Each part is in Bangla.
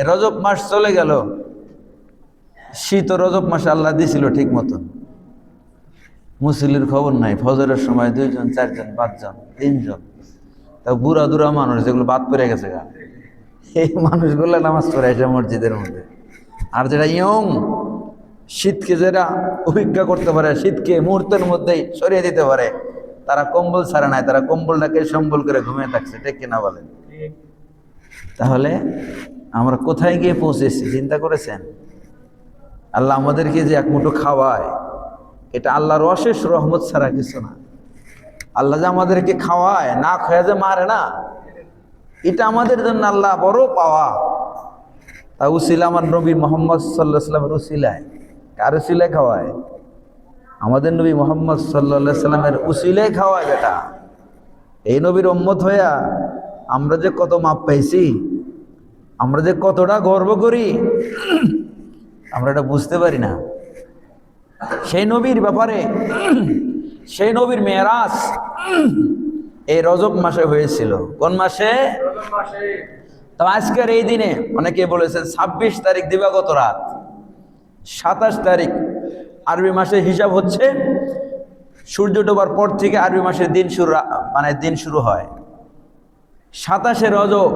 রজব মাস চলে গেল, শীত ও রজব মাসে আল্লাহ দিছিল ঠিক মতন, মুসল্লির খবর নাই, ফজরের সময় 2 জন 4 জন 5 জন 3 জন, তা বুড়া দুরা মানুষ যেগুলো বাদ পড়ে গেছে গা, এই মানুষগুলো নামাজ পড়ে আসে মসজিদের মধ্যে। আর যেটা ইয়ং, শীতকে যেটা উপেক্ষা করতে পারে, শীতকে মুহূর্তের মধ্যেই সরিয়ে দিতে পারে, তারা কম্বল ছাড়া নাই, তারা কম্বলটাকে সম্বল করে ঘুমিয়ে থাকছে, ঠিক কিনা বলেন? তাহলে আমরা কোথায় গিয়ে পৌঁছেছি চিন্তা করেছেন? আল্লাহ আমাদেরকে যে এক মুঠো খাওয়ায়, এটা আল্লাহর অশেষ রহমত ছাড়া কিছু না। আল্লাহ যে আমাদেরকে খাওয়ায়, না খাওয়া যে মারে না, এটা আমাদের জন্য আল্লাহ বড় পাওয়া। তা উসিলা আমার নবী মোহাম্মদ সাল্লাল্লাহু আলাইহি সাল্লামের উসিলায়। কার উসিলায় খাওয়ায়? আমাদের নবী মোহাম্মদ সাল্লাল্লাহু আলাইহি সাল্লামের উসিলায় খাওয়ায়। বেটা, এই নবীর উম্মত হইয়া আমরা যে কত মাপ পাইছি, আমরা যে কতটা গর্ব করি, আমরা এটা বুঝতে পারি না। সেই নবীর ব্যাপারে, সেই নবীর মেরাজ এই রজব মাসে হয়েছিল। কোন মাসে? তো আজকের এই দিনে অনেকে বলেছেন 26 তারিখ দিবাগত রাত, 27 তারিখ আরবি মাসের হিসাব হচ্ছে সূর্য ডোবার পর থেকে আরবি মাসের দিন শুরু, দিন শুরু হয়। 27শে রজব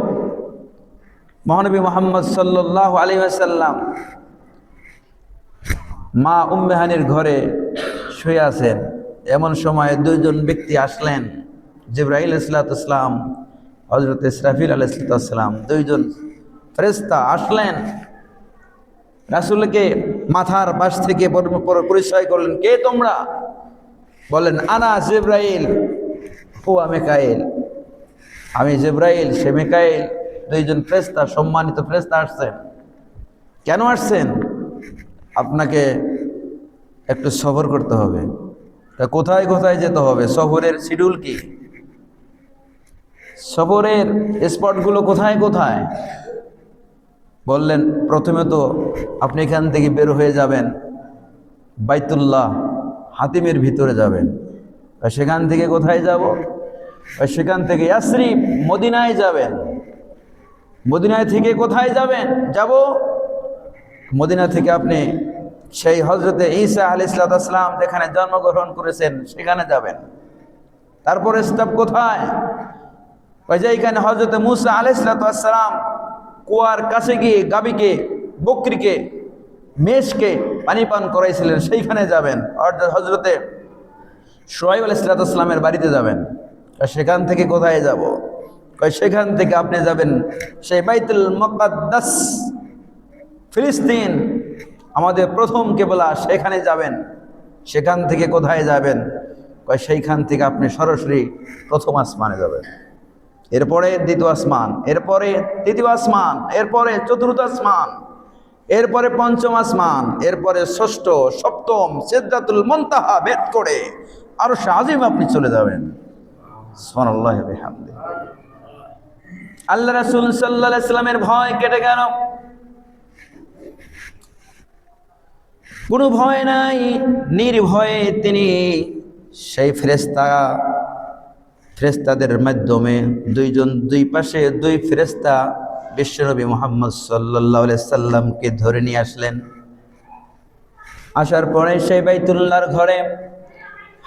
মহানবী মুহাম্মদ সাল্লাল্লাহু আলাইহি ওয়াসাল্লাম মা উম্মে হানির ঘরে শুয়ে আছেন। এমন সময় 2 জন ব্যক্তি আসলেন, জিবরাইল আলাইহিস সালাম, হযরত ইসরাফিল আলাইহিস সালাম, 2 জন ফেরেশতা আসলেন। রাসূলকে মাথার পাশ থেকে পরিচয় করলেন, কে তোমরা? বলেন, আনা জিবরাইল হুয়া মিকাইল, আমি জিবরাইল, সে মিকাইল। 2 জন ফেরেশতা, সম্মানিত ফেরেশতা আসছেন। কেন আসছেন? আপনাকে একটু সফর করতে হবে। তা কোথায় কোথায় যেতে হবে? সফরের শিডিউল কি? সফরের স্পটগুলো কোথায় কোথায়? বললেন, প্রথমে তো আপনি এখান থেকে বের হয়ে যাবেন বাইতুল্লাহ হাতিমের ভিতরে যাবেন। সেখান থেকে কোথায় যাব? সেখান থেকে ইয়াসরিব মদিনায় যাবেন। মদিনায় থেকে কোথায় যাবেন? মদিনা থেকে আপনি সেই হযরতে ঈসা আলাইহিস সালাম যেখানে জন্মগ্রহণ করেছেন সেখানে যাবেন। তারপরে স্টপ কোথায়? ওই যে এখানে হযরতে মুসা আলাইহিস সালাম কুয়ার কাছে গিয়ে গাভীকে, বকরিকে, মেষকে পানি পান করাইছিলেন, সেইখানে যাবেন। অর্থাৎ হযরতে শুআয়ব আলাইহিস সালামের বাড়িতে যাবেন। সেখান থেকে কোথায় যাব? সেখান থেকে আপনি যাবেন সেই বাইতুল মুকাদ্দাস, ফিলিস্তিন, আমাদের প্রথম কিবলা, সেখানে যাবেন। সেখান থেকে কোথায় যাবেন? সেইখান থেকে আপনি সরাসরি প্রথম আসমানে যাবেন, এরপরে দ্বিতীয় আসমান, এরপরে তৃতীয় আসমান, এরপরে চতুর্থ আসমান, এরপরে পঞ্চম আসমান, এরপরে ষষ্ঠ, সপ্তম, সিদরাতুল মুনতাহা ভেদ করে আরশ আজিম আপনি চলে যাবেন। সুবহানাল্লাহি ওয়া বিহামদিহি। আল্লাহ রাসূল সাল্লাল্লাহু আলাইহি সাল্লামের ভয় কেটে গেল। কোনো ভয় নাই, নির্ভয়ে তিনি সেই ফেরেশতাদের মাধ্যমে 2 জন, 2 পাশে 2 ফেরেশতা বিশ্বনবী মুহাম্মদ সাল্লাল্লাহু আলাইহি সাল্লামকে ধরে নিয়ে আসলেন। আসার পরে সেই বাইতুল্লাহর ঘরে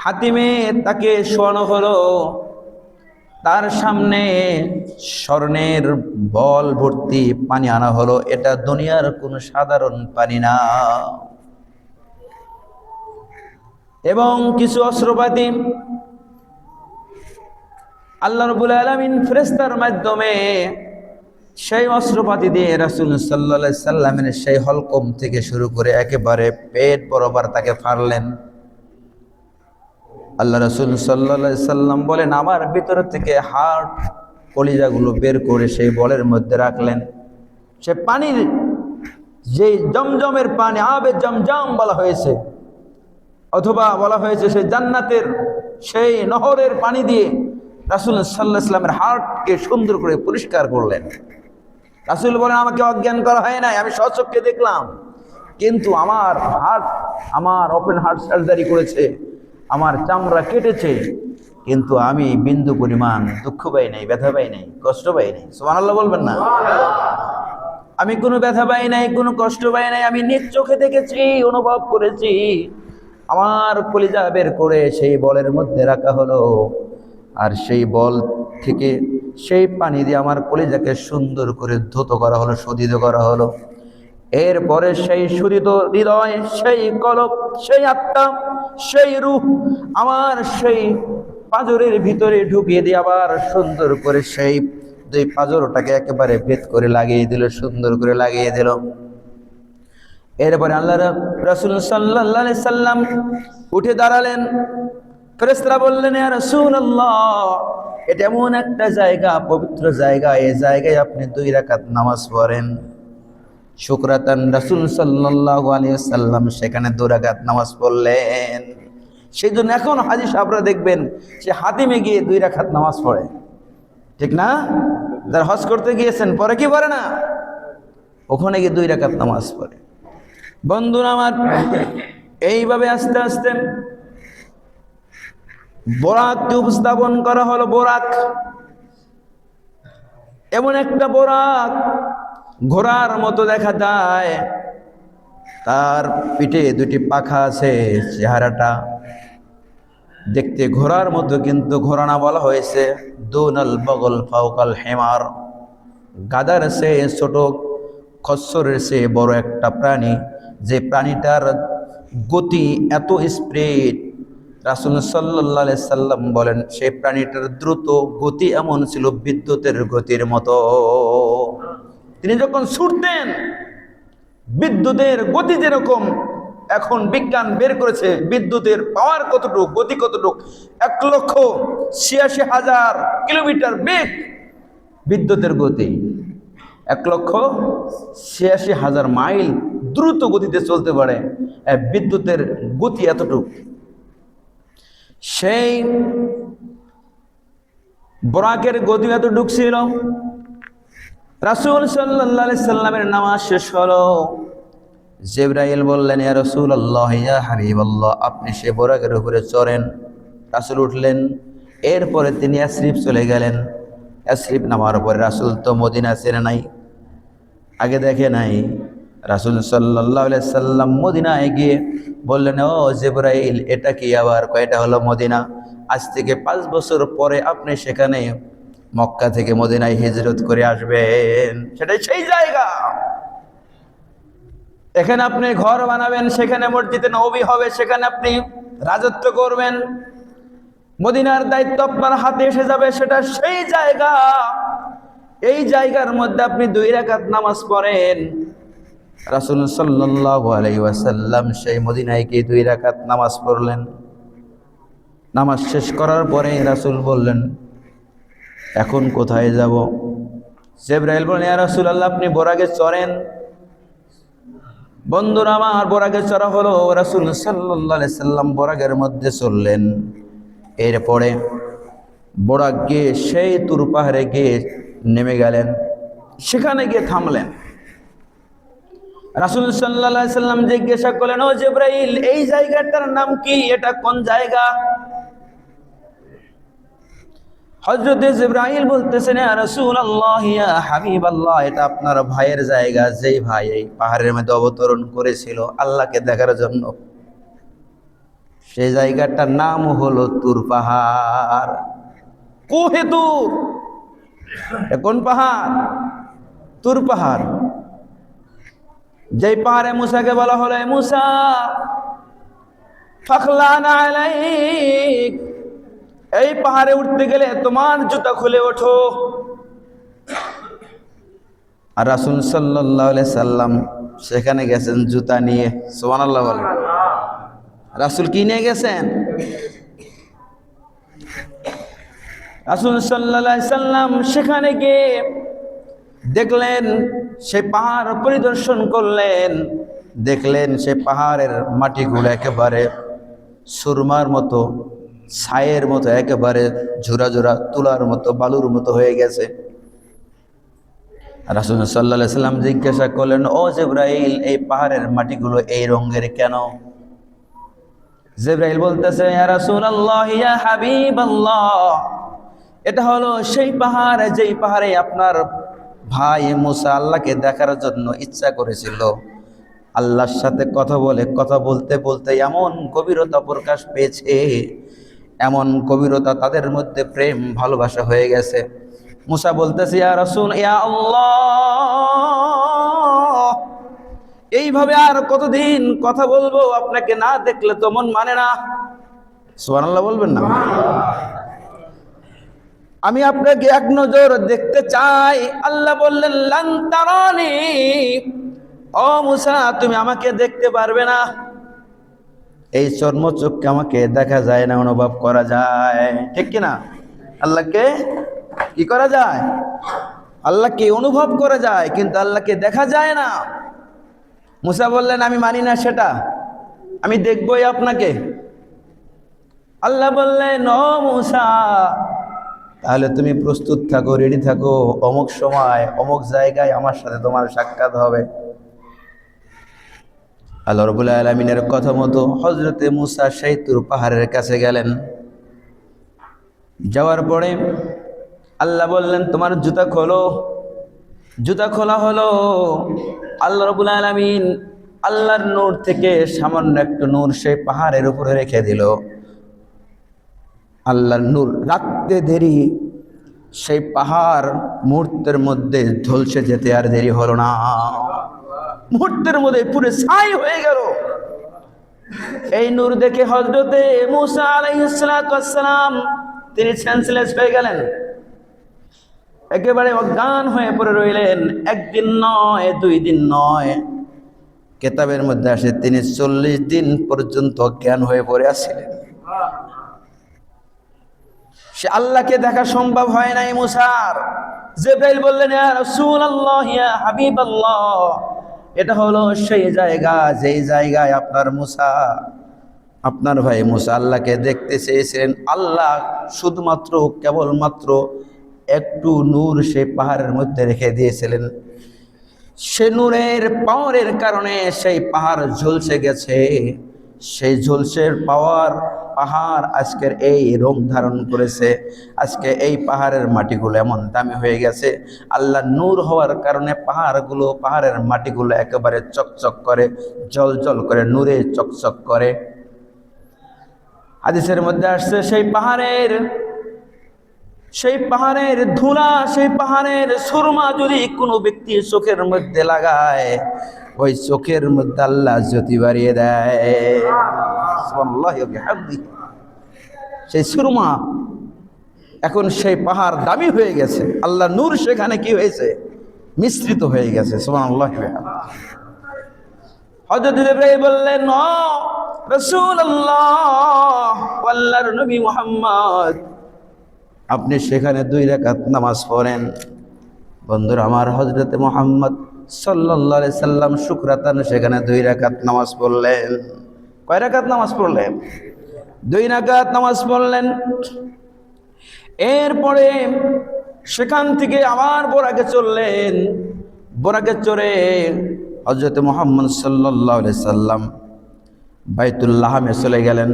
হাতিমে তাকে শোয়ানো হলো। তার সামনে স্বর্ণের বল ভর্তি পানি আনা হলো। এটা দুনিয়ার কোনো সাধারণ পানি না। এবং কিছু অস্ত্রপাতি আল্লাহ রাব্বুল আলামিন ফেরেশতার মাধ্যমে সেই অস্ত্রপাতি দিয়ে রাসূল সাল্লাল্লাহু আলাইহি সাল্লামের সেই হলকম থেকে শুরু করে একেবারে পেট বরাবর তাকে ফাড়লেন। আল্লাহ রাসূল সাল্লাল্লাহু আলাইহি সাল্লাম বলেন, আমার ভিতর থেকে হাড় কলিজাগুলো বের করে সেই বলের মধ্যে রাখলেন। সে পানির, যে জমজমের পানি, আবে জমজম বলা হয়েছে, অথবা বলা হয়েছে সেই জান্নাতের সেই নহরের পানি দিয়ে রাসূল সাল্লাল্লাহু আলাইহি সাল্লামের হার্টকে সুন্দর করে পরিষ্কার করলেন। রাসূল বলেন, আমাকে অজ্ঞান করা হয় নাই, আমি স্বচক্ষে দেখলাম, কিন্তু আমার হার্ট, আমার ওপেন হার্ট সার্জারি করেছে, আমার চামড়া কেটেছে, কিন্তু আমি বিন্দু পরিমাণ দুঃখ পাই নাই, ব্যথা পাই নাই, কষ্ট পাই নাই। সুবহানাল্লাহ বলবেন না? আমি কোনো ব্যথা পাই নাই, কোনো কষ্ট পাই নাই, আমি নিজ চোখে দেখেছি, অনুভব করেছি। আমার কলিজা বের করে সেই বলের মধ্যে রাখা হলো, আর সেই বল থেকে সেই পানি দিয়ে আমার কলিজাকে সুন্দর করে ধৌত করা হলো, শোধিত করা হলো। এরপরে সেই শোধিত হৃদয়, সেই কলব, সেই আত্মা, সেই রূহ আমার সেই পাঁজরের ভিতরে ঢুকিয়ে দিয়ে আবার সুন্দর করে সেই দুই পাঁজরটাকে একেবারে ভেদ করে লাগিয়ে দিল, সুন্দর করে লাগিয়ে দিল। এরপরে আল্লাহ রাসূল সাল্লাল্লাহু আলাইহি সাল্লাম উঠে দাঁড়ালেন। ফেরেশতারা বললেন, ইয়া রাসূলুল্লাহ, এটা এমন একটা জায়গা, পবিত্র জায়গা, এই জায়গায় আপনি 2 রাকাত নামাজ পড়েন। শুকরাতান রাসূল সাল্লাল্লাহু আলাইহি সাল্লাম সেখানে 2 রাকাত নামাজ পড়লেন। সেই জন্য এখন হাজী সাহেবরা দেখবেন সে হাতিমে গিয়ে 2 রাকাত নামাজ পড়ে, ঠিক না? যারা হজ করতে গিয়েছেন পরে কি পড়ে না? ওখানে গিয়ে 2 রাকাত নামাজ পড়ে। বন্ধুরা আমার, এইভাবে আস্তে আস্তে বোরাককে উপস্থাপন করা হলো। বোরাক এমন একটা বোরাক, ঘোড়ার মতো দেখা যায়, তার পিঠে 2টি পাখা আছে, চেহারাটা দেখতে ঘোড়ার মতো, কিন্তু ঘোড়া না, বলা হয়েছে দুনাল বগল ফাওকাল হেমার, গাদার সে ছোট, খচ্চরের সে বড় একটা প্রাণী, যে প্রাণীটার গতি এত স্পিড, রাসূল সাল্লাল্লাহু আলাইহি সাল্লাম বলেন সেই প্রাণীটার দ্রুত গতি এমন ছিল বিদ্যুতের গতির মতো। তিনি যখন ছুটতেন, বিদ্যুতের গতি যেরকম, এখন বিজ্ঞান বের করেছে বিদ্যুতের পাওয়ার কতটুকু, গতি কতটুকু, 1,86,000 কিলোমিটার বেগ বিদ্যুতের গতি, 1,86,000 মাইল দ্রুত গতিতে চলতে পারে বিদ্যুতের গতি এতটুকু। সেই বোরাকের গতি এতটুকু ছিল। রাসূল সাল্লাল্লাহু আলাইহি সাল্লামের নামাজ শেষ হলো। জিবরাইল বললেন, ইয়া রাসূলুল্লাহ, ইয়া হাবিবাল্লাহ, আপনি সে বোরাকের উপরে চড়েন। রাসূল উঠলেন। এরপরে তিনি ইয়াসরিব চলে গেলেন। ইয়াসরিব নামার পরে রাসূল তো মদিনা চেনে নাই, আগে দেখে নাই। রাসূল সাল্লাল্লাহু আলাইহি সাল্লাম মদিনায় গিয়ে বললেন, ও জিবরাইল, এটা কি আবার কয়টা হলো মদিনা? আজ থেকে 5 বছর পরে আপনি সেখানে মক্কা থেকে মদিনায় হিজরত করে আসবেন, সেটাই সেই জায়গা। এখানে আপনি ঘর বানাবেন, সেখানে মসজিদে নববী হবে, সেখানে আপনি রাজত্ব করবেন, মদিনার দায়িত্ব আপনার হাতে এসে যাবে, সেটা সেই জায়গা। এই জায়গার মধ্যে আপনি 2 রাকাত নামাজ পড়েন। রাসূল সাল্লাল্লাহু আলাইহি ওয়াসাল্লাম সেই মদিনায় গিয়ে 2 রাকাত নামাজ পড়লেন। নামাজ শেষ করার পরে রাসূল বললেন, এখন কোথায় যাব? জিবরাইল বললেন, ইয়া রাসূলুল্লাহ, আপনি বোরাকে চড়েন। বন্ধুরা আমার, বোরাকে চড়া হলো। রাসূল সাল্লাল্লাহু আলাইহি সাল্লাম বোরাকের মধ্যে চললেন। এরপরে বোরাক গিয়ে সেই তুর পাহাড়ে গিয়ে নেমে গেলেন, সেখানে গিয়ে থামলেন। রাসূল সাল্লাল্লাহু আলাইহি সাল্লাম জিজ্ঞাসা করলেন, ও জিবরাইল, এই জায়গাটার নাম কি? এটা কোন জায়গা? হযরত জিবরাইল বলতেছেন, ইয়া রাসূলুল্লাহ, ইয়া হাবিবাল্লাহ, এটা আপনার ভাইয়ের জায়গা, যেই ভাই এই পাহাড়ের মধ্যে অবতরণ করেছিল আল্লাহকে দেখার জন্য। সেই জায়গাটার নাম হলো তুর পাহাড়, কোহে তুর। কোন পাহাড়? তুর পাহাড়। যেই পাহাড়ে মুসাকে বলা হলো, মুসা ফাখলানা আলাইক, এই পাহাড়ে উঠতে গেলে তোমার জুতা খুলে ওঠো। আর রাসূল সাল্লাল্লাহু আলাইহি সাল্লাম সেখানে গেছেন জুতা নিয়ে। সুবহানাল্লাহ বলেন। রাসূল কি নিয়ে গেছেন? রাসূল সাল্লাল্লাহু আলাইহি সাল্লাম সেখানে গিয়ে দেখলেন, সেই পাহাড় পরিদর্শন করলেন, দেখলেন সেই পাহাড়ের মাটিগুলো একেবারে সুরমার মতো, ছায়ের মতো, একেবারে ঝুরা ঝুরা তুলার মতো, বালুর মতো হয়ে গেছে। রাসূল সাল্লাল্লাহু আলাইহি সাল্লাম জিজ্ঞাসা করলেন, ও জিবরাইল, এই পাহাড়ের মাটিগুলো এই রঙের কেন? জিবরাইল বলতেছে, ইয়া রাসূলুল্লাহ, ইয়া হাবিবাল্লাহ, এটা হলো সেই পাহাড় যেই পাহাড়ে আপনার ভাই মুসা আল্লাহকে দেখার জন্য ইচ্ছা করেছিল। আল্লাহর সাথে কথা বলতে বলতে এমন গভীরতা প্রকাশ পেয়েছে, এমন গভীরতা, তাদের মধ্যে প্রেম ভালোবাসা হয়ে গেছে। মুসা বলতেছে, ইয়া রাসূল, ইয়া আল্লাহ, এইভাবে আর কতদিন কথা বলবো? আপনাকে না দেখলে তো মন মানে না। সুবহানাল্লাহ বলবেন না? আমি আপনাকে এক নজর দেখতে চাই। আল্লাহ বললেন, লান তারানি, ও মুসা, তুমি আমাকে দেখতে পারবে না। এই চর্মচক্ষে আমাকে দেখা যায় না, অনুভব করা যায়, ঠিক কিনা? আল্লাহকে কি করা যায়? আল্লাহকে অনুভব করা যায়, কিন্তু আল্লাহকে দেখা যায় না। মুসা বললেন, আমি মানি না সেটা, আমি দেখবই আপনাকে। আল্লাহ বললেন, ও মুসা, তাহলে তুমি প্রস্তুত থাকো, রেডি থাকো, অমুক সময় অমুক জায়গায় আমার সাথে তোমার সাক্ষাৎ হবে। আল্লাহ রাব্বুল আলামিনের কথা মতো হযরতে মুসা সেই তুর পাহাড়ের কাছে গেলেন। যাওয়ার পরে আল্লাহ বললেন, তোমার জুতা খোলো। জুতা খোলা হলো। আল্লাহ রাব্বুল আলামিন আল্লাহর নূর থেকে সামান্য একটু নূর সেই পাহাড়ের উপরে রেখে দিল। আল্লাহর নূর রাখতে দেরি, সেই পাহাড় মুহূর্তের মধ্যে ঝলসে যেতে আর দেরি হলো না। মুহূর্তের মধ্যে পুরো ছাই হয়ে গেল। এই নূর দেখে হযরতে মুসা আলাইহিস সালাতু ওয়াস সালাম তিনি সেন্সলেস হয়ে গেলেন, একেবারে অজ্ঞান হয়ে পড়ে রইলেন। একদিন নয়, 2 দিন নয়, কিতাবের মধ্যে আসে তিনি 40 দিন পর্যন্ত অজ্ঞান হয়ে পড়ে আছিলেন। সে আল্লাহকে দেখা সম্ভব হয় নাই মুসার। জিবরাইল বললেন, ইয়া রাসূলুল্লাহ, ইয়া হাবিবাল্লাহ, এটা হলো সেই জায়গা যেই জায়গায় আপনার মুসা, আপনার ভাই মুসা আল্লাহকে দেখতে চেয়েছিলেন। আল্লাহ শুধুমাত্র কেবলমাত্র একটু নূর সেই পাহাড়ের মধ্যে রেখে দিয়েছিলেন। সে নূরের পাওয়ারের কারণে সেই পাহাড় ঝলসে গেছে। সেই ঝলসের পাওয়ার পাহাড় আজকের এই রূপ ধারণ করেছে। আজকে এই পাহাড়ের মাটিগুলো এমন দামি হয়ে গেছে। আল্লাহ নূর হওয়ার কারণে পাহাড়গুলো, পাহাড়ের মাটিগুলো একেবারে চকচক করে, জল জল করে, নূরে চকচক করে। হাদিসের মধ্যে আসছে, সেই পাহাড়ের ধুলা, সেই পাহাড়ের সুরমা যদি কোনো ব্যক্তি চোখের মধ্যে লাগায়, ওই চোখের মধ্যে আল্লাহ জ্যোতি বাড়িয়ে দেয়। সুবহানাল্লাহি ওয়া বিহামদিহি। সেই সুরমা, এখন সেই পাহাড় দামি হয়ে গেছে। আল্লাহ নূর সেখানে কি হয়েছে? মিশ্রিত হয়ে গেছে। সুবহানাল্লাহি ওয়া বিহামদিহি। হযরত জিবরাইল বললেন, ও রাসূলুল্লাহ, আল্লাহর নবী মুহাম্মদ, আপনি সেখানে 2 রাকাত নামাজ পড়েন। বন্ধুরা আমার, হযরতে মুহাম্মদ সাল্লাল্লাহু আলাইহি সাল্লাম শুকরাতান সেখানে 2 রাকাত নামাজ পড়লেন। কয় রাকাত নামাজ পড়লেন? 2 রাকাত নামাজ পড়লেন। এরপরে সেখান থেকে আবার বোরাকে চললেন। বোরাকে চড়ে হযরতে মুহাম্মদ সাল্লাল্লাহু আলাইহি সাল্লাম বাইতুল্লাহমে চলে গেলেন।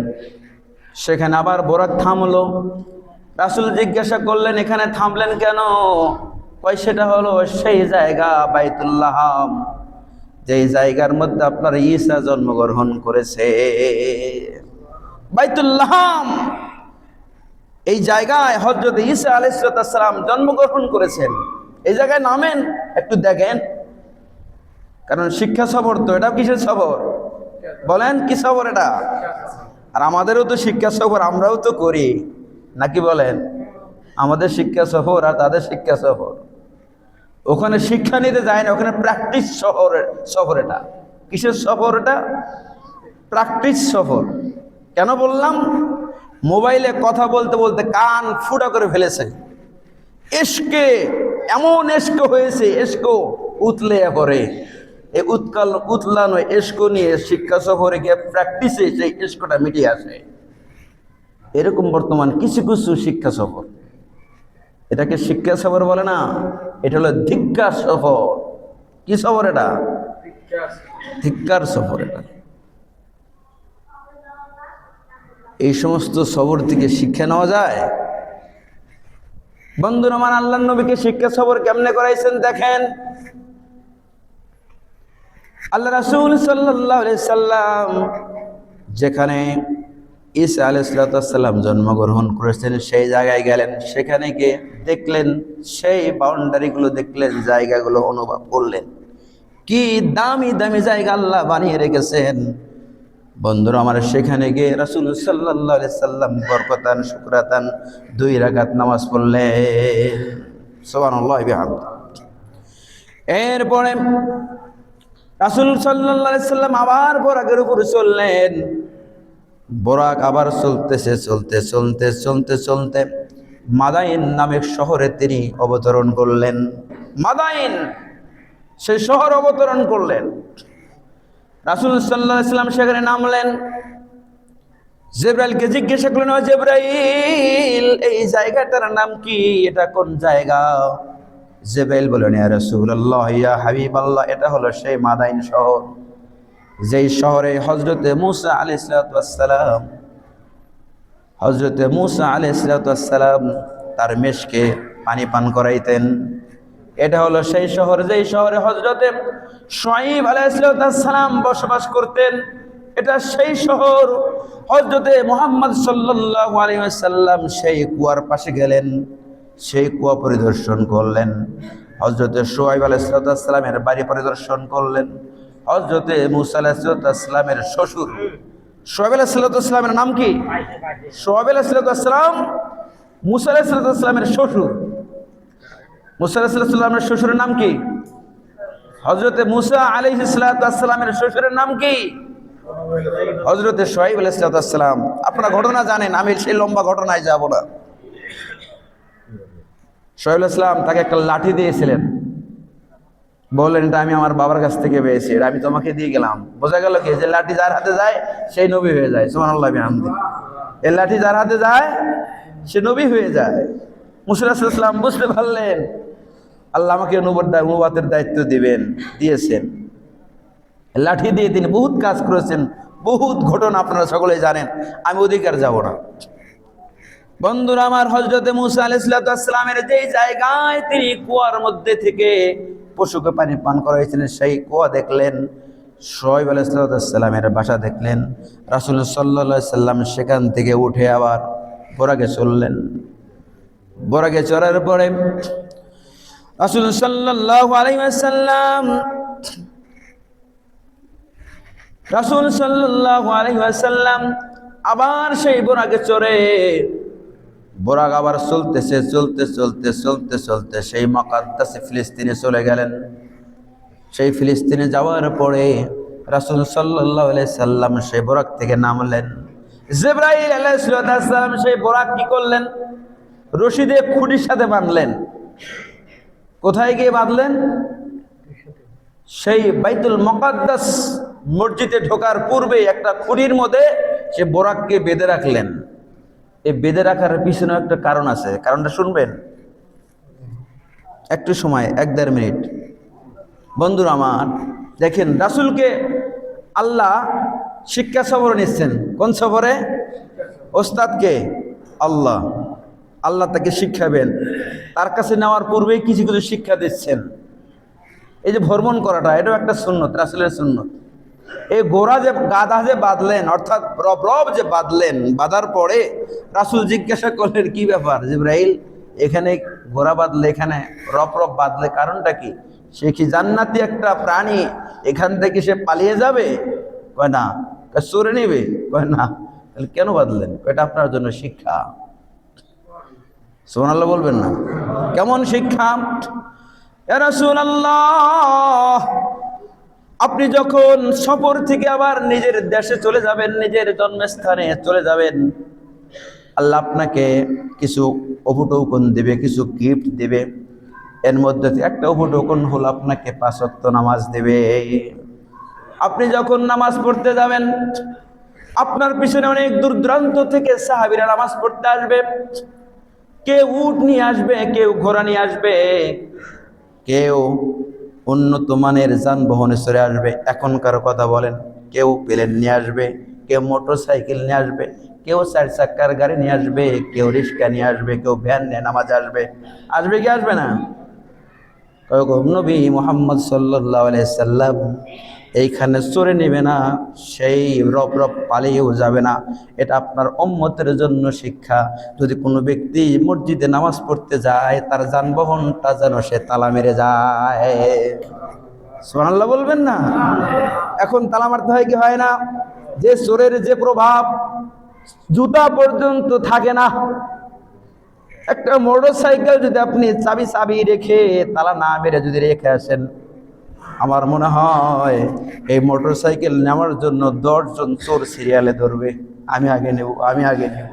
সেখানে আবার বোরাক থামলো। রাসূল জিজ্ঞাসা করলেন, এখানে থামলেন কেন? কয়, সেটা হলো সেই জায়গা বাইতুল্লাহম, যেই জায়গার মধ্যে আপনার ঈসা জন্মগ্রহণ করেছে। বাইতুল্লাহম, এই জায়গায় হযরত ঈসা আলাইহিস সালাম জন্মগ্রহণ করেছেন। এই জায়গায় নামেন, একটু দেখেন, কারণ শিক্ষা সফর তো। এটা কিসের সফর বলেন? কি সফর এটা? আর আমাদেরও তো শিক্ষা সফর, আমরাও তো করি, নাকি বলেন? আমাদের শিক্ষা সফর আর তাদের শিক্ষা সফর। ওখানে শিক্ষা নিতে যায় না, ওখানে প্র্যাকটিস সফর। এটা কিসের সফর? এটা প্র্যাকটিস সফর। কেন বললাম? মোবাইলে কথা বলতে বলতে কান ফুটা করে ফেলেছে। এশকে এমন এশক হয়েছে, এশক উতলে পড়ে। এই উতলানো এশক নিয়ে শিক্ষা সফরে গিয়ে প্র্যাকটিসে সেই এশকটা মিটিয়ে আসে। এরকম বর্তমান কিছু কিছু শিক্ষা সফর। এটাকে শিক্ষা সফর বলে না, এটা হলো ধিক্কার সফর। কি সফর এটা? ধিক্কার সফর। এটা এই সমস্ত সফর থেকে শিক্ষা নেওয়া যায়? বন্ধুরা আমার, আল্লাহর নবীকে শিক্ষা সবর কেমনে করাইছেন দেখেন। আল্লাহ রাসূল সাল্লাল্লাহু আলাইহি সাল্লাম যেখানে ঈসা আলাইহিস সালাম জন্মগ্রহণ করেছেন সেই জায়গায় গেলেন, সেখানে গিয়ে দেখলেন, সেই বাউন্ডারিগুলো দেখলেন, জায়গাগুলো অনুভব করলেন, কি দামি দামি জায়গা আল্লাহ বানিয়ে রেখেছেন। বন্ধুরা আমার, সেখানে গিয়ে রাসূল সাল্লাল্লাহু আলাইহি সাল্লাম বরকতান শুকরাতান 2 রাকাত নামাজ পড়লেন। সুবহানাল্লাহি ওয়া বিহামদিহি। এরপরে রাসূল সাল্লাল্লাহু আলাইহি সাল্লাম আবার বোরাকের উপর চললেন। বোরাক আবার চলতে মাদাইন নামের শহরে তিনি অবতরণ করলেন। মাদাইন, সেই শহর অবতরণ করলেন। রাসূল সাল্লাল্লাহু আলাইহি সাল্লাম সেখানে নামলেন। জিবরাইলকে জিজ্ঞাসা করলেন, ও জিবরাইল, এই জায়গাটার নাম কি? এটা কোন জায়গা? জিবরাইল বললেন, ইয়া রাসূলুল্লাহ, ইয়া হাবিবাল্লাহ, এটা হলো সেই মাদাইন শহর, যেই শহরে হযরতে মূসা আলাইহিস সালাম তার মেষকে পানি পান করাইতেন। এটা হলো সেই শহর, যেই শহরে হযরতে শুআয়ব আলাইহিস সালাম বসবাস করতেন। এটা সেই শহর। হযরতে মুহাম্মদ সাল্লাল্লাহু আলাইহি ওয়াসাল্লাম সেই কুয়ার পাশে গেলেন, সেই কুয়া পরিদর্শন করলেন। হযরতে শুআয়ব আলাইহিস সালামের বাড়ি পরিদর্শন করলেন। হযরতে মূসা আলাইহিস সালামের শ্বশুর, শুআয়ব আলাইহিস সালামের নাম কি? শুআয়ব আলাইহিস সালাম মূসা আলাইহিস সালামের শ্বশুর। মূসা আলাইহিস সালামের শ্বশুরের নাম কি? হযরতে মূসা আলাইহিস সালামের শ্বশুরের নাম কি? হযরতে শুআয়ব আলাইহিস সালাম। আপনারা ঘটনা জানেন, আমি সেই লম্বা ঘটনায় যাব না। শুআয়ব আলাইহিস সালাম তাকে একটা লাঠি দিয়েছিলেন, বললেন, এটা আমি আমার বাবার কাছ থেকে পেয়েছি, এটা আমি তোমাকে দিয়ে গেলাম। বোঝা গেল কি, যে লাঠি যার হাতে যায় সেই নবী হয়ে যায়। সুবহানাল্লাহি ওয়া বিহামদিহি। এই লাঠি যার হাতে যায় সে নবী হয়ে যায়। মূসা আলাইহিস সালাম বুঝতে পারলেন আল্লাহ আমাকে নবুয়তের দায়িত্ব দিয়েছেন। লাঠি দিয়ে তিনি বহুত কাজ করেছেন, বহুত ঘটনা আপনারা সকলেই জানেন, আমি অধিকার যাব না। বন্ধুরা আমার, হযরতে মূসা আলাইহিস সালামের যেই জায়গায় তিনি কুয়ার মধ্যে থেকে পশুকে পানি পান করাইছিলেন, সেই কুয়া দেখলেন। শুআয়ব আলাইহিস সালামের বাসা দেখলেন। রাসূল সাল্লাল্লাহু আলাইহি সাল্লাম সেখান থেকে উঠে আবার বোরাকে চললেন। বোরাকে চড়ার পরে রাসূল সাল্লাল্লাহু আলাইহি ওয়াসাল্লাম আবার সেই বোরাকে চড়ে, বোরাক আবার চলতে সেই মুকাদ্দাস ফিলিস্তিনে চলে গেলেন। সেই ফিলিস্তিনে যাওয়ার পরে রাসূল সাল্লাল্লাহু আলাইহি সাল্লাম সেই বোরাক থেকে নামলেন। জিবরাইল আলাইহিস সালাম সেই বোরাক কি করলেন? রশি দিয়ে খুঁটির সাথে বাঁধলেন। কোথায় গিয়ে বাঁধলেন? সেই বাইতুল মুকাদ্দাস মসজিদে ঢোকার পূর্বে একটা খুঁটির মধ্যে সে বোরাককে বেঁধে রাখলেন। এই বেঁধে রাখার পিছনে একটা কারণ আছে, কারণটা শুনবেন একটু সময়, 1-1.5 মিনিট। বন্ধুরা আমার, দেখেন, রাসূলকে আল্লাহ শিক্ষা সফরে নিচ্ছেন। কোন সফরে? ওস্তাদকে আল্লাহ তাকে শিক্ষাবেন। তার কাছে নেওয়ার পূর্বেই কিছু কিছু শিক্ষা দিচ্ছেন। এই যে ভ্রমণ করাটা, এটাও একটা সুন্নত, রাসূলের সুন্নত। এই গাধা যে বাঁধলেন, অর্থাৎ রব যে বাঁধলেন, বাঁধার পরে রাসূল জিজ্ঞাসা করলেন, কি ব্যাপার জিবরাইল, এখানে ঘোড়া বাঁধলে, এখানে রব বাঁধলে কারণটা কি? সে কি জান্নাতি একটা প্রাণী, এখান থেকে সে পালিয়ে যাবে? কয় না। চোরে নেবে? কয় না। তাহলে কেন বাঁধলেন? এটা আপনার জন্য শিক্ষা। সুবহানাল্লাহ বলবেন না? কেমন শিক্ষা? ইয়া রাসূলুল্লাহ, আপনি যখন সফর থেকে আবার নিজের দেশে চলে যাবেন, নিজের জন্মস্থানে চলে যাবেন, আল্লাহ আপনাকে কিছু উপঢৌকন দেবে, কিছু গিফট দেবে। এর মধ্যে একটা উপঢৌকন হলো আপনাকে 5 ওয়াক্ত নামাজ দেবে। আপনি যখন নামাজ পড়তে যাবেন, আপনার পিছনে অনেক দূর দূরান্ত থেকে সাহাবীরা নামাজ পড়তে আসবে। কেউ উট নিয়ে আসবে, কেউ ঘোড়া নিয়ে আসবে, কেউ উন্নত মানের যানবাহনে চড়ে আসবে। এখনকার কথা বলেন, কেউ প্লেন নিয়ে আসবে, কেউ মোটর সাইকেল নিয়ে আসবে, কেউ 4 চাক্কার গাড়ি নিয়ে আসবে, কেউ রিক্সা নিয়ে আসবে, কেউ ভ্যান নিয়ে নামাজ আসবে। আসবে কি আসবে না? নবী মুহাম্মদ সাল্লাল্লাহু আলাইহি সাল্লাম এইখানে চড়ে নেবে না, সেই রব রব পালিয়েও যাবে না। এটা আপনার উম্মতের জন্য শিক্ষা। যদি কোনো ব্যক্তি মসজিদে নামাজ পড়তে যায়, তার যানবাহনটা যেন সে তালা মেরে যায়। সুবহানাল্লাহ বলবেন না? এখন তালা মারতে হয় কি হয় না? যে চোরের যে প্রভাব, জুতা পর্যন্ত থাকে না। একটা মোটরসাইকেল যদি আপনি চাবি রেখে তালা না মেরে যদি রেখে আসেন, আমার মনে হয় এই মোটরসাইকেল নেওয়ার জন্য 10 জন চোর সিরিয়ালে ধরবে, আমি আগে নেব, আমি আগে নেব।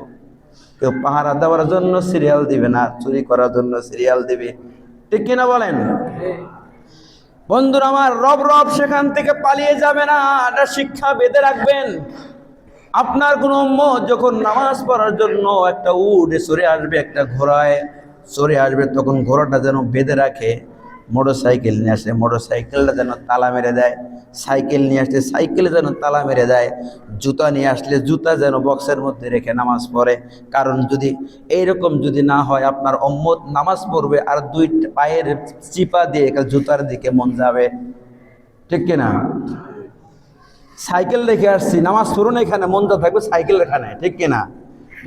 কেউ পাহারা দেওয়ার জন্য সিরিয়াল দিবে না, চুরি করার জন্য সিরিয়াল দিবে। ঠিক কিনা বলেন? বন্ধুরা আমার, রব রব সেখান থেকে পালিয়ে যাবে না, এটা শিক্ষা বেঁধে রাখবেন। আপনার কোনো উম্মত যখন নামাজ পড়ার জন্য একটা উটে চড়ে আসবে, একটা ঘোড়ায় চড়ে আসবে, তখন ঘোড়াটা যেন বেঁধে রাখে। মোটরসাইকেল নিয়ে আসে, মোটরসাইকেলটা যেন তালা মেরে দেয়। সাইকেল নিয়ে আসলে সাইকেলে যেন তালা মেরে দেয়। জুতা নিয়ে আসলে জুতা যেন বক্সের মধ্যে রেখে নামাজ পড়ে। কারণ যদি এইরকম যদি না হয়, আপনার উম্মত নামাজ পড়বে আর 2 পায়ের চিপা দিয়ে জুতার দিকে মন যাবে। ঠিক কিনা? সাইকেল রেখে আসছি, নামাজ পড়ুন এখানে, মন যা থাকবে সাইকেল এখানে। ঠিক কিনা?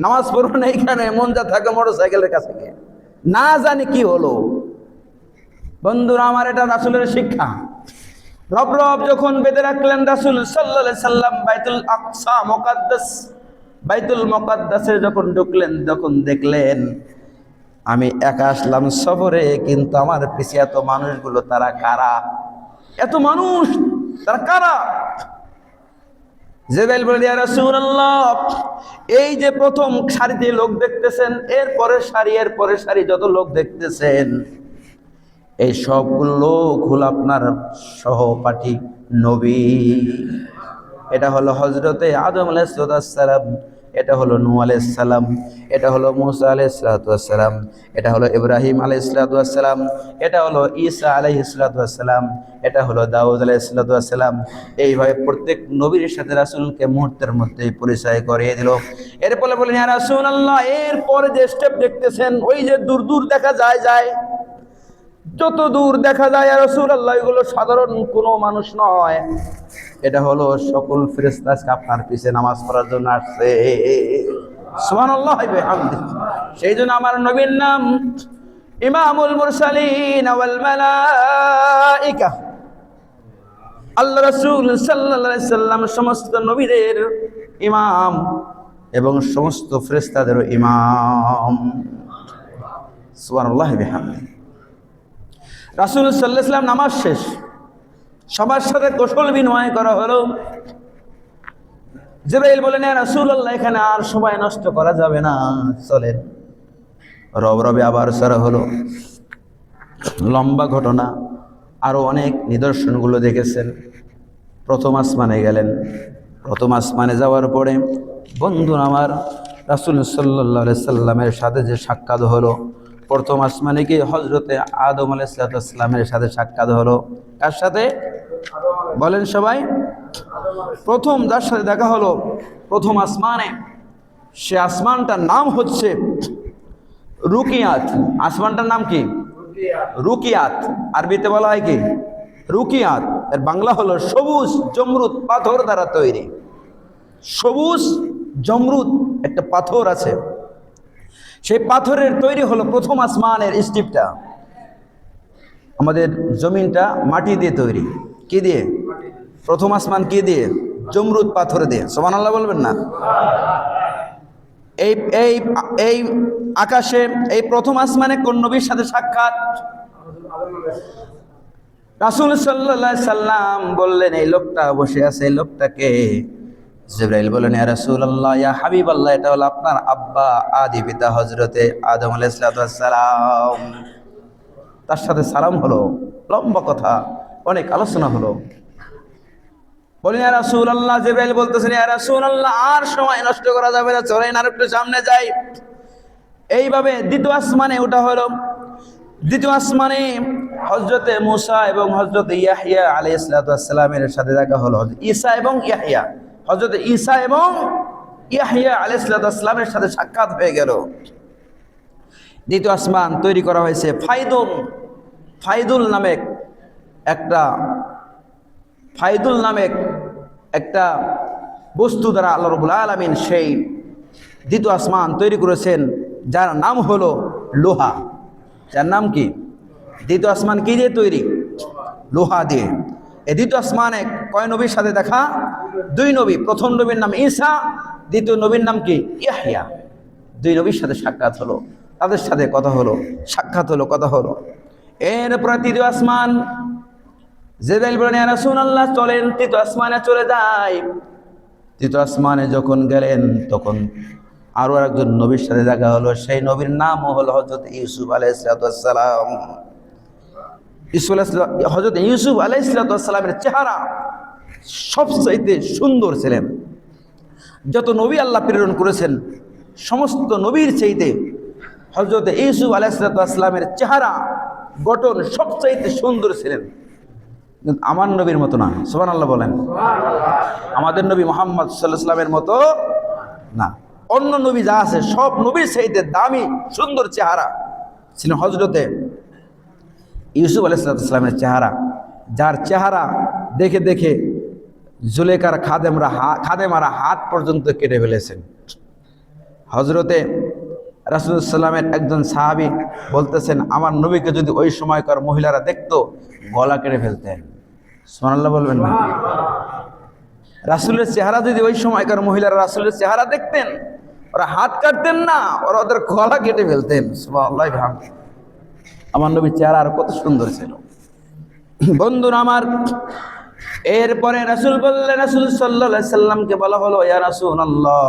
নামাজ পড়ুন এইখানে, মন যা থাকবে মোটরসাইকেলের কাছে গিয়ে। না জানি কি হলো। বন্ধুরা আমার, এটা রাসূলের শিক্ষা। রব রব যখন বেঁধে রাখলেন রাসূল সাল্লাল্লাহু আলাইহি সাল্লাম, বাইতুল আকসা মুকাদ্দাস, বাইতুল মুকাদ্দাসে যখন ঢুকলেন, যখন দেখলেন আমি একা আসলাম সফরে, কিন্তু আমার পিছে এত মানুষগুলো, তারা কারা? এত মানুষ, তারা কারা? জিবরাইল বলে, ইয়া রাসূলুল্লাহ, এই যে প্রথম সারিতে লোক দেখতেছেন, এর পরের সারি, এর পরের সারি যত লোক দেখতেছেন, এই সবগুলো লোক হলো আপনার সহপাঠী নবী। এটা হলো হযরতে আদম আলাইহিস সালাম, এটা হলো নূহ আলাইহিস সালাম, এটা হলো মুসা আলাইহিস সালাম, এটা হলো ইব্রাহিম আলাইহিস সালাম, এটা হলো ঈসা আলাইহিস সালাম, এটা হলো দাউদ আলাইহিস সালাম। এইভাবে প্রত্যেক নবীর সাথে রাসূলকে মুহূর্তের মধ্যেই পরিচয় করিয়ে দিল। এরপরে বলেন, ইয়া রাসূলুল্লাহ, এরপরে যে স্টেপ দেখতেছেন, ওই যে দূর দূর দেখা যায়, যত দূর দেখা যায় ইয়া রাসূলুল্লাহ, এগুলো সাধারণ কোনো মানুষ নয়, এটা হলো সকল ফেরেশতা আপনার পিছে নামাজ পড়ার জন্য আসছে। সুবহানাল্লাহ ওয়া বিহামদিহি। সেই জন্য আমার নবীর নাম ইমামুল মুরসালিন ওয়াল মালায়েকা। আল্লাহ রাসূল সাল্লাল্লাহু আলাইহি সাল্লাম সমস্ত নবীদের ইমাম এবং সমস্ত ফেরেশতাদেরও ইমাম। সুবহানাল্লাহ ওয়া বিহামদিহি। রাসূল সাল্লাল্লাহু আলাইহি সাল্লাম নামাজ শেষ, সবার সাথে কৌশল বিনিময় করা হলো। জিবরাইল বলেন, ইয়া রাসূলুল্লাহ, এখানে আর সময় নষ্ট করা যাবে না, চলেন। রবে আবার সারা হলো, লম্বা ঘটনা, আরো অনেক নিদর্শনগুলো দেখেছেন। প্রথম আসমানে গেলেন, প্রথম আসমানে যাওয়ার পরে বন্ধু আমার রাসূল সাল্লাল্লাহু আলাইহি সাল্লামের সাথে যে সাক্ষাৎ হলো, প্রথম আসমানে গিয়ে হযরতে আদম আলাইহিস সালামের সাথে সাক্ষাৎ হলো। কার সাথে বলেন সবাই? প্রথম যার সাথে দেখা হলো প্রথম আসমানে, সে আসমানটার নাম হচ্ছে রুকিয়াত। আসমানটার নাম কি? রুকিয়াত। আরবিতে বলা হয় কি? রুকিয়াত। এর বাংলা হলো সবুজ জমরুদ পাথর দ্বারা তৈরি। সবুজ জমরুদ একটা পাথর আছে, সেই পাথরের তৈরি হলো প্রথম আসমানের স্টিপটা। আমাদের জমিনটা মাটি দিয়ে তৈরি। কি দিয়ে? প্রথম আসমান কি দিয়ে? জমরুদ পাথর দিয়ে। সুবহানাল্লাহ বলবেন না? এই এই এই আকাশে এই প্রথম আসমানে কোন নবীর সাথে সাক্ষাৎ? রাসূল সাল্লাল্লাহু আলাইহি সাল্লাম বললেন, এই লোকটা বসে আছে, এই লোকটাকে? জিবরাইল বলেন, ইয়া রাসূলুল্লাহ, ইয়া হাবিবাল্লাহ, এটা হলো আপনার আব্বা আদি পিতা হযরতে আদম আলাইহিস সালাম। তার সাথে সালাম হলো, লম্বা কথা, অনেক আলোচনা হলো। বলেন, ইয়া রাসূলুল্লাহ, জিবরাইল বলতেছেন, ইয়া রাসূলুল্লাহ, আর সময় নষ্ট করা যাবে না, চলেন আর একটু সামনে যাই। এইভাবে দ্বিতীয় আসমানে ওঠা হলো। দ্বিতীয় আসমানে হযরতে মূসা এবং হযরতে ইয়াহইয়া আলাইহিস সালামের সাথে দেখা হলো। ঈসা এবং ইয়াহইয়া, হযরতে ঈসা এবং ইয়াহইয়া আলাইহিস সালামের সাথে সাক্ষাৎ হয়ে গেল। দ্বিতীয় আসমান তৈরি করা হয়েছে ফাইদুল নামেক একটা বস্তু দ্বারা আল্লাহ রাব্বুল আলামিন সেই দ্বিতীয় আসমান তৈরি করেছেন, যার নাম হলো লোহা। যার নাম কি? দ্বিতীয় আসমান কি দিয়ে তৈরি? লোহা দিয়ে। এই দ্বিতীয় আসমানে কয় নবীর সাথে দেখা? 2 নবী। প্রথম নবীর নাম ঈসা, দ্বিতীয় নবীর নাম কি? ইয়াহইয়া। 2 নবীর সাথে সাক্ষাৎ হলো, তাদের সাথে কথা হলো, সাক্ষাৎ হলো, কথা হলো। এরপরে তৃতীয় আসমান, জিবরাইল বলেন ইয়া রাসূলুল্লাহ চলেন, তৃতীয় আসমানে চলে যায়। তৃতীয় আসমানে যখন গেলেন তখন আরো একজন নবীর সাথে দেখা হলো। সেই নবীর নাম হলো হযরত ইউসুফ আলাইহিস সালাম। হযরত ইউসুফ আলাইহিস সালামের চেহারা সবচাইতে সুন্দর ছিলেন। যত নবী আল্লাহ প্রেরণ করেছেন সমস্ত নবীর চাইতে হযরত ইউসুফ আলাইহিস সালামের চেহারা গঠন সবচাইতে সুন্দর ছিলেন। কিন্তু আমার নবীর মতো না। সুবহানাল্লাহ বলেন। আমাদের নবী মুহাম্মদ সাল্লাল্লাহু আলাইহি ওয়াসাল্লামের মতো না। অন্য নবী যা আছে সব নবীর চাইতে দামি সুন্দর চেহারা ছিল হযরতে ইউসুফ আলাইহিস সালামের চেহারা, যার চেহারা দেখে দেখে জুলেখার খাদেমারা হাত পর্যন্ত কেটে ফেলেছেন। হযরতে রাসূলুল্লাহ সাল্লামের একজন সাহাবী বলতেছেন, আমার নবীকে যদি ওই সময়কার মহিলারা দেখতো গলা কেটে ফেলতেন। সুবহানাল্লাহ বলবেন না? রাসূলের চেহারা যদি ওই সময়কার মহিলারা রাসূলের চেহারা দেখতেন, ওরা হাত কাটতেন না, ওরা ওদের গলা কেটে ফেলতেন। সুবহানাল্লাহ। আমার নবীর চেহারা আর কত সুন্দর ছিল বন্ধুরা আমার। এরপরে রাসূল বললেন, রাসূল সাল্লাল্লাহু আলাইহি সাল্লামকে বলা হলো ইয়া রাসূলুল্লাহ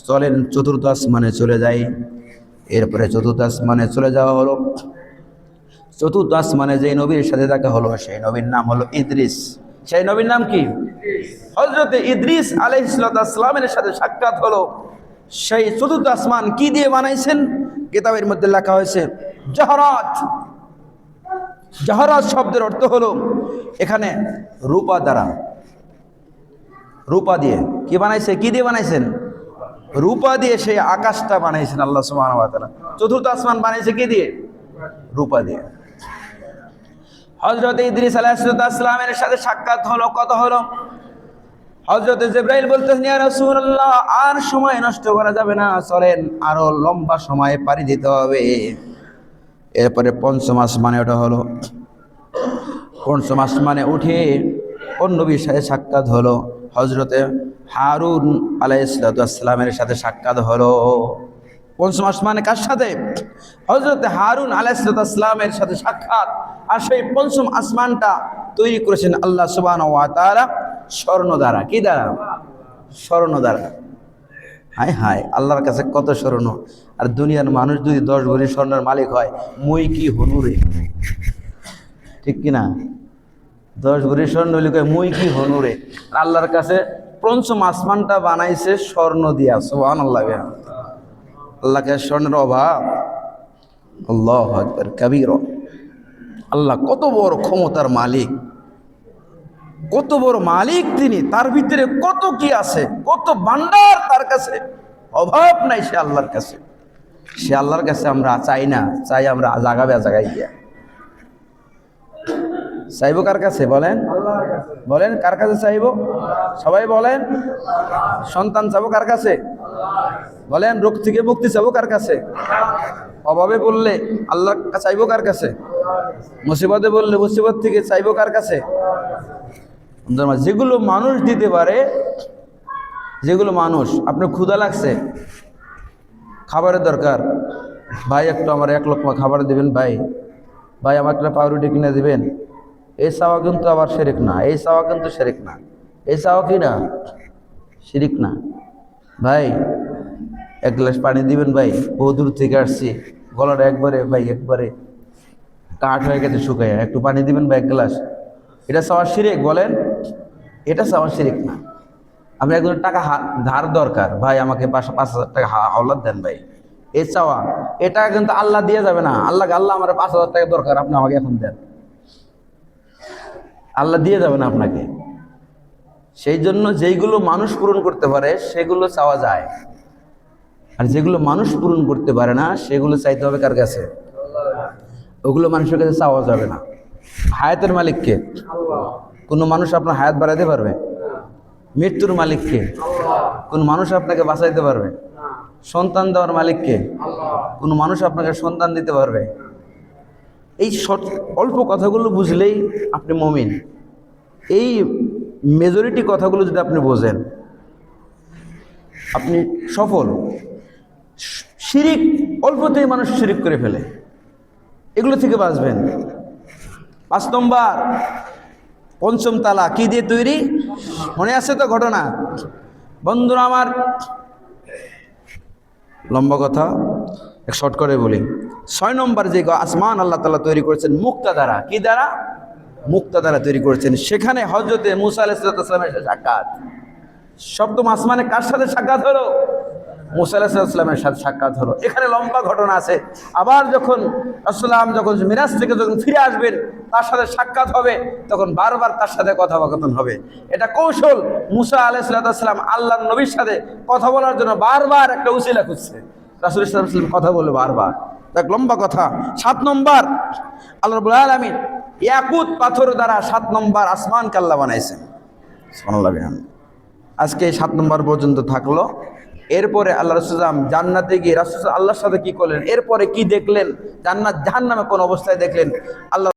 চলেন চতুর্থ আসমানে চলে যাই। এরপরে চতুর্থ আসমানে চলে যাওয়া হলো। চতুর্থ আসমানে যে নবীর সাথে দেখা হলো সেই নবীর নাম হলো ইদ্রিস। সেই নবীর নাম কি? হযরত ইদ্রিস আলাইহিস সালামের সাথে সাক্ষাৎ হলো। সেই চতুর্থ আসমান কি দিয়ে বানাইছেন? কিতাবের মধ্যে লেখা হয়েছে জহরাত। জহরাত শব্দের অর্থ হলো এখানে রূপা দ্বারা, রূপা দিয়ে কি বানাইছে? কি দিয়ে বানাইছেন? রূপা দিয়ে সেই আকাশটা বানাইছেন আল্লাহ সুবহানাহু ওয়া তাআলা। চতুর্থ আসমান বানাইছে কি দিয়ে? রূপা দিয়ে। হযরত ইদ্রিস আলাইহিস সালামের সাথে সাক্ষাৎ হলো, কথা হলো। হযরত জিবরাইল বলতেছেন ইয়া রাসূলুল্লাহ আর সময় নষ্ট করা যাবে না, চলেন আরো লম্বা সময় পাড়ি দিতে হবে। এরপরে পঞ্চম আসমানে ওঠা হলো। পঞ্চম আসমানে উঠে কোন নবীর সাথে সাক্ষাৎ হলো? হযরতে হারুন আলাইহিস সালামের সাথে সাক্ষাৎ হলো। পঞ্চম আসমানে কার সাথে? হযরতে হারুন আলাইহিস সালামের সাথে সাক্ষাৎ। আর সেই পঞ্চম আসমানটা তৈরি করেছেন আল্লাহ সুবহানাহু ওয়া তাআলা স্বর্ণ দ্বারা। কি দ্বারা? স্বর্ণ দ্বারা। হায় হায়, আল্লাহর কাছে কত স্বর্ণ। আর দুনিয়ার মানুষ যদি 10 ভরি স্বর্ণের মালিক হয়, মুই কি হনুরে? ঠিক কিনা? 10 ভরি স্বর্ণ হলে কয় মুই কি হনুরে। আল্লাহর কাছে পঞ্চম আসমানটা বানাইছে স্বর্ণ দিয়া। সুবহানাল্লাহ। আল্লাহকে স্বর্ণের অভাব? আল্লাহু আকবার কাবীরা। আল্লাহ কত বড় ক্ষমতার মালিক, কত বড় মালিক তিনি। তার ভিতরে কত কি আছে, কত ভান্ডার তার কাছে, অভাব নাই সে আল্লাহর কাছে। সে আল্লাহর কাছে আমরা চাই না, চাই আমরা জাগাবে জাগাই গিয়া। চাইবো কার কাছে বলেন? বলেন কার কাছে চাইবো? সবাই বলেন। সন্তান চাবো কার কাছে? বলেন। রোগ থেকে মুক্তি চাবো কার কাছে? অভাবে বললে আল্লাহ চাইবো কার কাছে? মুসিবতে বললে মুসিবত থেকে চাইবো কার কাছে? যেগুলো মানুষ দিতে পারে, যেগুলো মানুষ, আপনার ক্ষুধা লাগছে, খাবারের দরকার, ভাই একটু আমার 1 লোকমা খাবার দিবেন, ভাই ভাই আমার একটা পাউরুটি কিনে দিবেন, এই চাওয়া কিন্তু আবার শিরক না। এই চাওয়া কিন্তু শিরক না। এই চাওয়া কি না? শিরক না। ভাই 1 গ্লাস পানি দিবেন, ভাই বহু দূর থেকে আসছি, গলাটা একবারে কাঠ হয়ে গেছে শুকায়, একটু পানি দিবেন ভাই 1 গ্লাস। এটা চাওয়া শিরক বলেন? এটা চাওয়া শিরক না। আপনি একজন টাকা ধার দরকার, ভাই আমাকে 5,000 টাকা হাওলাত দেন ভাই, এই চাওয়া, এটা কিন্তু আল্লাহ দিয়ে যাবে না। আল্লাহ আমার 5,000 টাকা দরকার, আপনি আমাকে এখন দেন, আল্লাহ দিয়ে যাবে না আপনাকে। সেই জন্য যেইগুলো মানুষ পূরণ করতে পারে সেগুলো চাওয়া যায়, আর যেগুলো মানুষ পূরণ করতে পারে না সেগুলো চাইতে হবে কার কাছে? ওগুলো মানুষের কাছে চাওয়া যাবে না। হায়াতের মালিককে? কোনো মানুষ আপনার হায়াত বাড়াইতে পারবে? মৃত্যুর মালিককে? কোন মানুষ আপনাকে বাঁচাইতে পারবে? সন্তান দেওয়ার মালিককে? কোন মানুষ আপনাকে সন্তান দিতে পারবে? এই অল্প কথাগুলো বুঝলেই আপনি মুমিন। এই মেজরিটি কথাগুলো যদি আপনি বোঝেন, আপনি সফল। শিরিক, অল্পতেই মানুষ শিরিক করে ফেলে, এগুলো থেকে বাঁচবেন। 5 নম্বর, পঞ্চম তালা কি দিয়ে তৈরি? মনে আছে তো ঘটনা? বন্ধুরা আমার, লম্বা কথা শর্ট করে বলি। 6 নম্বর যে আসমান আল্লাহ তাআলা তৈরি করেছেন মুক্তা দ্বারা। কি দ্বারা? মুক্তা দ্বারা তৈরি করেছেন। সেখানে হযরতে মূসা আলাইহিস সালামের সাক্ষাৎ। সপ্তম আসমানে কার সাথে সাক্ষাৎ হলো? মূসা আলাইহিস সালামের সাথে সাক্ষাৎ হলো। এখানে লম্বা ঘটনা আছে। আবার যখন রাসূলুল্লাহ যখন মিরাজ থেকে যখন ফিরে আসবেন, তার সাথে সাক্ষাৎ হবে, তখন বারবার তার সাথে কথোপকথন হবে। এটা কৌশল। মূসা আলাইহিস সালাম আল্লাহর নবীর সাথে কথা বলার জন্য বারবার একটা উসিলা খুঁজছে। রাসূল সাল্লাল্লাহু আলাইহি ওয়াসাল্লাম কথা বলে বারবার। দেখ লম্বা কথা। 7 নম্বর, আল্লাহ রাব্বুল আলামিন ইয়াকুত পাথর দ্বারা 7 নম্বর আসমানকে আল্লাহ বানাইছেন। সুবহানাল্লাহ। আজকে 7 নম্বর পর্যন্ত থাকলো। এরপরে আল্লাহ রাসূল জান্নাতে গিয়ে রাসূল আল্লাহর সাথে কি করলেন, এরপরে কি দেখলেন, জান্নাত জাহান্নামে কোন অবস্থায় দেখলেন, আল্লাহ